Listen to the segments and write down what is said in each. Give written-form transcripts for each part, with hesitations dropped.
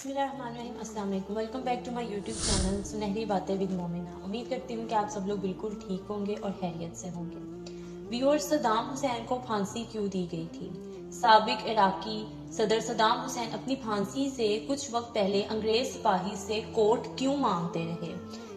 बिस्मिल्लाहिर्रहमानिर्रहीम। अस्सलाम वालेकुम। Welcome back to my YouTube channel सुनहरी बातें विद मोमिना। उम्मीद करती हूँ कि आप सब लोग बिल्कुल ठीक होंगे और खैरियत से होंगे। व्यूअर्स, सद्दाम हुसैन को फांसी क्यों दी गई थी? साबिक इराकी सदर सद्दाम हुसैन अपनी फांसी से कुछ वक्त पहले अंग्रेज सिपाही से कोर्ट क्यों मांगते रहे?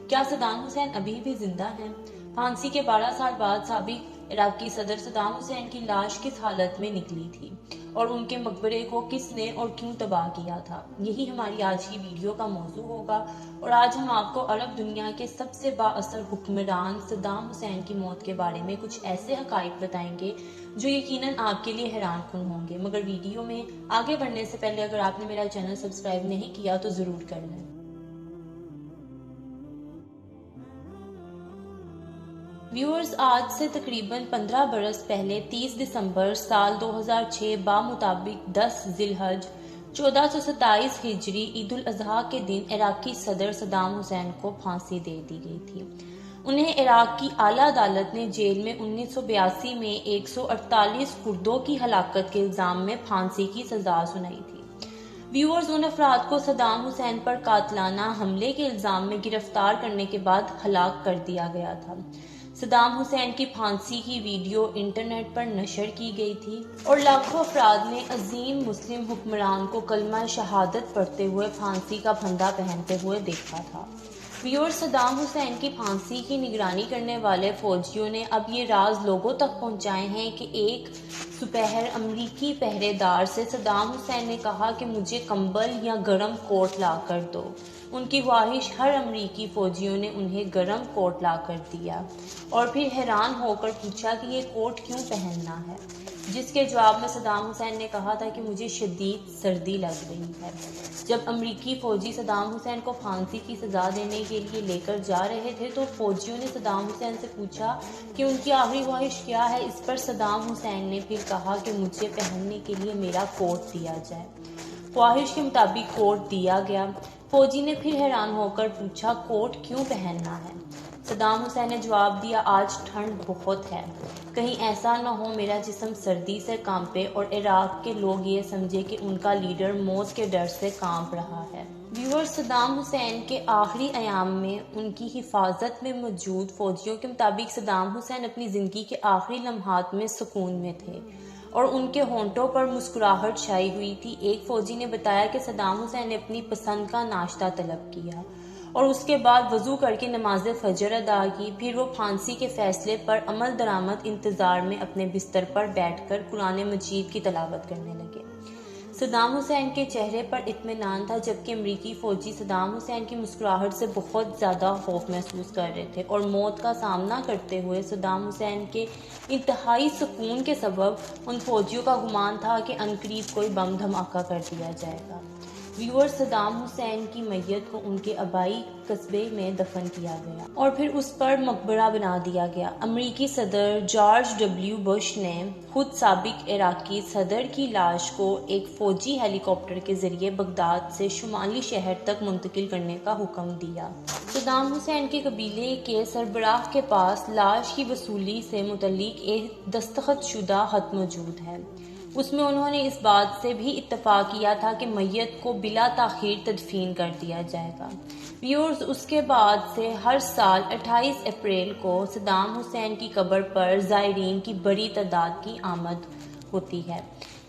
क्या सद्दाम हुसैन अभी भी जिंदा हैं? फांसी के 12 साल बाद साबिक इराकी सदर सद्दाम हुसैन की लाश किस हालत में निकली थी और उनके मकबरे को किसने और क्यों तबाह किया था? यही हमारी आज की वीडियो का मौजू होगा। और आज हम आपको अरब दुनिया के सबसे बाअसर हुक्मरान सद्दाम हुसैन की मौत के बारे में कुछ ऐसे हकाइक बताएंगे जो यकीनन आपके लिए हैरान कुन होंगे। मगर वीडियो में आगे बढ़ने से पहले अगर आपने मेरा चैनल सब्सक्राइब नहीं किया तो जरूर कर लें। व्यूअर्स, आज से तकरीबन 15 बरस पहले 30 दिसंबर साल 2006 बामुताबिक 10 जिलहज 1427 हिजरी ईद उल अजहा के दिन इराकी सदर सद्दाम हुसैन को फांसी दे दी गई थी। उन्हें इराक की आला अदालत ने जेल में 1982 में 148 कुर्दों की हलाकत के इल्जाम में फांसी की सजा सुनाई थी। व्यूअर्स, उन अफराद को सद्दाम हुसैन पर कातलाना हमले के इल्जाम में गिरफ्तार करने के बाद हलाक कर दिया गया था। सद्दाम हुसैन की फांसी की वीडियो इंटरनेट पर नशर की गई थी और लाखों अफराद ने अजीम मुस्लिम हुक्मरान को कलमा शहादत पढ़ते हुए फांसी का फंदा पहनते हुए देखा था। व्यूअर्स, सद्दाम हुसैन की फांसी की निगरानी करने वाले फौजियों ने अब ये राज लोगों तक पहुंचाए हैं कि एक सुपहर अमरीकी पहरेदार से सद्दाम हुसैन ने कहा कि मुझे कंबल या गरम कोट ला कर दो। उनकी ख्वाहिश हर अमरीकी फौजियों ने उन्हें गरम कोट ला कर दिया और फिर हैरान होकर पूछा कि ये कोट क्यों पहनना है, जिसके जवाब में सद्दाम हुसैन ने कहा था कि मुझे शदीद सर्दी लग रही है। जब अमरीकी फौजी सद्दाम हुसैन को फांसी की सजा देने के लिए लेकर जा रहे थे तो फौजियों ने सद्दाम हुसैन से पूछा कि उनकी आखिरी ख्वाहिश क्या है। इस पर सद्दाम हुसैन ने फिर कहा कि मुझे पहनने के लिए मेरा कोट दिया जाए। ख्वाहिश के मुताबिक कोट दिया गया। फौजी ने फिर हैरान होकर पूछा, कोट क्यों पहनना है? सद्दाम हुसैन ने जवाब दिया, आज ठंड बहुत है, कहीं ऐसा न हो मेरा जिस्म सर्दी से कांपे और इराक के लोग ये समझे कि उनका लीडर मौत के डर से कांप रहा है। व्यूअर्स, सद्दाम हुसैन के आखिरी अयाम में उनकी हिफाजत में मौजूद फौजियों के मुताबिक सद्दाम हुसैन अपनी जिंदगी के आखिरी लम्हात में सुकून में थे और उनके होंठों पर मुस्कुराहट छाई हुई थी। एक फौजी ने बताया कि सद्दाम हुसैन ने अपनी पसंद का नाश्ता तलब किया और उसके बाद वजू करके नमाज फजर अदा की। फिर वो फांसी के फैसले पर अमल दरामद इंतजार में अपने बिस्तर पर बैठकर कुरान मजीद की तलावत करने लगे। सद्दाम हुसैन के चेहरे पर इत्मीनान था, जबकि अमरीकी फौजी सद्दाम हुसैन की मुस्कुराहट से बहुत ज्यादा खौफ महसूस कर रहे थे और मौत का सामना करते हुए सद्दाम हुसैन के इंतहाई सुकून के सबब उन फौजियों का गुमान था कि अनकरीब कोई बम धमाका कर दिया जाएगा। व्यूअर्स, सद्दाम हुसैन की मैयत को उनके आबाई कस्बे में दफन किया गया और फिर उस पर मकबरा बना दिया गया। अमरीकी सदर जॉर्ज डब्ल्यू बुश ने खुद साबिक इराकी सदर की लाश को एक फौजी हेलीकॉप्टर के जरिए बगदाद से शुमाली शहर तक मुंतकिल करने का हुक्म दिया। सद्दाम हुसैन के कबीले के सरबराह के पास लाश की वसूली से मुतल्लिक एक दस्तखत शुदा खत मौजूद है। उसमें उन्होंने इस बात से भी इत्तफाक किया था कि मैयत को बिला ताखीर तदफीन कर दिया जाएगा। व्यूअर्स, उसके बाद से हर साल 28 अप्रैल को सद्दाम हुसैन की कब्र पर ज़ायरीन की बड़ी तादाद की आमद होती है।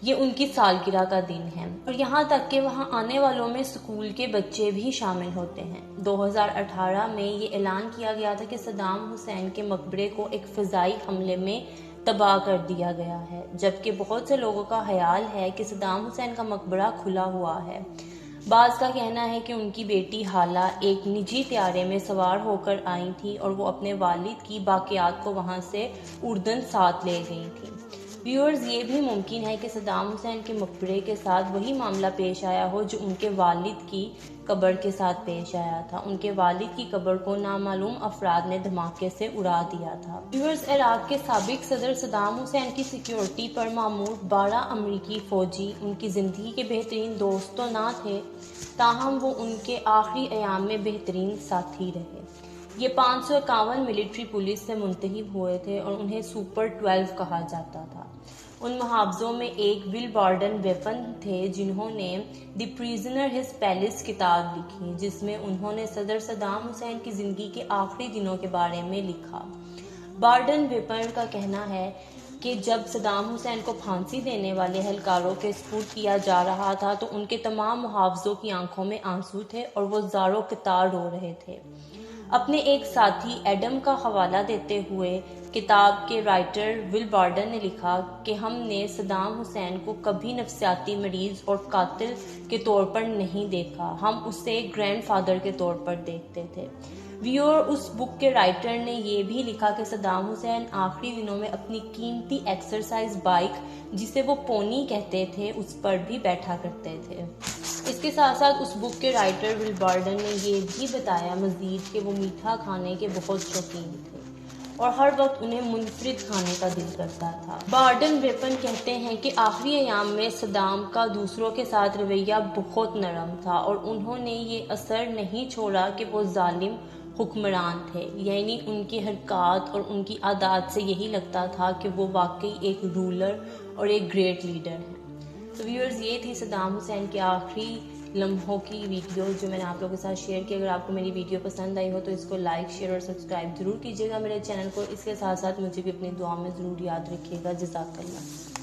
ये उनकी सालगिरह का दिन है और यहाँ तक कि वहाँ आने वालों में स्कूल के बच्चे भी शामिल होते हैं। 2018 में ये ऐलान किया गया था कि सद्दाम हुसैन के मकबरे को एक फ़िज़ाई हमले में तबाह कर दिया गया है, जबकि बहुत से लोगों का ख्याल है कि सद्दाम हुसैन का मकबरा खुला हुआ है। बाज़ का कहना है कि उनकी बेटी हाला एक निजी त्यारे में सवार होकर आई थी और वो अपने वालिद की बाकियात को वहां से उर्दन साथ ले गई थी। व्यूअर्स, ये भी मुमकिन है कि सद्दाम हुसैन के मकबरे के साथ वही मामला पेश आया हो जो उनके वालिद की कब्र के साथ पेश आया था। उनके वालिद की कब्र को नामालूम अफराद ने धमाके से उड़ा दिया था। व्यूअर्स, इराक के साबिक सदर सद्दाम हुसैन की सिक्योरिटी पर मामूर 12 अमरीकी फौजी उनकी जिंदगी के बेहतरीन दोस्त तो ना थे, ताहम वो उनके आखिरी अयाम में बेहतरीन साथी रहे। ये 551 मिलिट्री पुलिस से मुंतखब हुए थे और उन्हें सुपर 12 कहा जाता था ان محافظوں میں ایک ول بارڈن ویپن تھے جنہوں نے دی پریزنر ہز پیلس کتاب لکھی، جس میں انہوں نے صدر صدام حسین کی زندگی کے آخری دنوں کے بارے میں لکھا۔ بارڈن ویپن کا کہنا ہے کہ جب صدام حسین کو پھانسی دینے والے اہلکاروں کے سپرد کیا جا رہا تھا تو ان کے تمام محافظوں کی آنکھوں میں آنسو تھے اور وہ زاروں قطار رو رہے تھے۔ اپنے ایک ساتھی ایڈم کا حوالہ دیتے ہوئے کتاب کے رائٹر ول بارڈن نے لکھا کہ ہم نے صدام حسین کو کبھی نفسیاتی مریض اور قاتل کے طور پر نہیں دیکھا، ہم اسے گرینڈ فادر کے طور پر دیکھتے تھے۔ ویور اس بک کے رائٹر نے یہ بھی لکھا کہ صدام حسین آخری دنوں میں اپنی قیمتی ایکسرسائز بائک، جسے وہ پونی کہتے تھے، اس پر بھی بیٹھا کرتے تھے۔ اس کے ساتھ ساتھ اس بک کے رائٹر ول بارڈن نے یہ بھی بتایا مزید کہ وہ میٹھا کھانے کے بہت شوقین تھے اور ہر وقت انہیں منفرد کھانے کا دل کرتا تھا۔ بارڈن ویپن کہتے ہیں کہ آخری ایام میں صدام کا دوسروں کے ساتھ رویہ بہت نرم تھا اور انہوں نے یہ اثر نہیں چھوڑا کہ وہ ظالم حکمران تھے، یعنی ان کی حرکات اور ان کی عادات سے یہی لگتا تھا کہ وہ واقعی ایک رولر اور ایک گریٹ لیڈر ہیں۔ تو ویورز، یہ تھی صدام حسین کے آخری لمحوں کی ویڈیو جو میں نے آپ لوگوں کے ساتھ شیئر کی۔ اگر آپ کو میری ویڈیو پسند آئی ہو تو اس کو لائک، شیئر اور سبسکرائب ضرور کیجیے گا میرے چینل کو۔ اس کے ساتھ ساتھ مجھے بھی اپنی دعا میں ضرور یاد رکھیے گا۔ جزاک اللہ۔